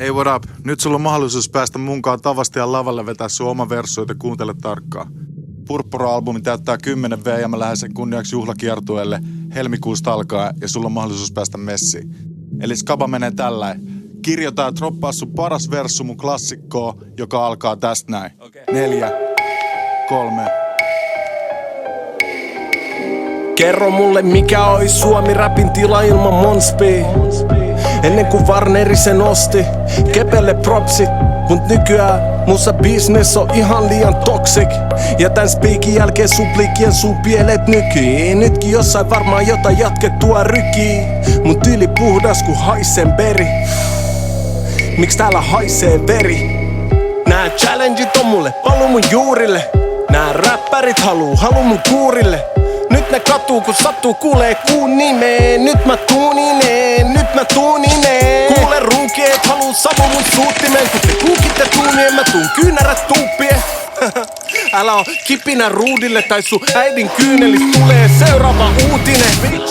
Hei, what up? Nyt sulla on mahdollisuus päästä munkaan Tavastian lavalle vetää sun oma versu, joten kuuntele tarkkaan. Purppura-albumi täyttää 10 V ja mä lähden sen kunniaksi juhlakiertueelle helmikuusta alkaen ja sulla on mahdollisuus päästä messiin. Eli skaba menee tälläin. Kirjoita ja droppaa sun paras versu mun klassikkoa, joka alkaa tästä näin. 4, 3. Kerro mulle mikä ois Suomi-räpin tila ilman Monspia. Ennen kuin Warneri sen osti, Kepelle propsit. Mut nykyään musa business on ihan liian toxic. Ja tän speakin jälkeen suplikien sun pielet nykii. Nytkin jossain varmaan jotain jatkettua rykii. Mut tyyli puhdas ku Heisenberg. Miks täällä haisee veri? Nää challengeit on mulle paluu mun juurille. Nää räppärit haluu mun kuurille. Nyt ne katuu kun sattuu kuulee kuun nimeen. Nyt mä tuunineen. Kuule runkeet haluu savu mun suuttimeen. Kun te kuukitte tuunien mä tuun kyynärät tuuppien. Älä oo kipinä ruudille tai sun äidin kyynelis tulee seuraava uutinen.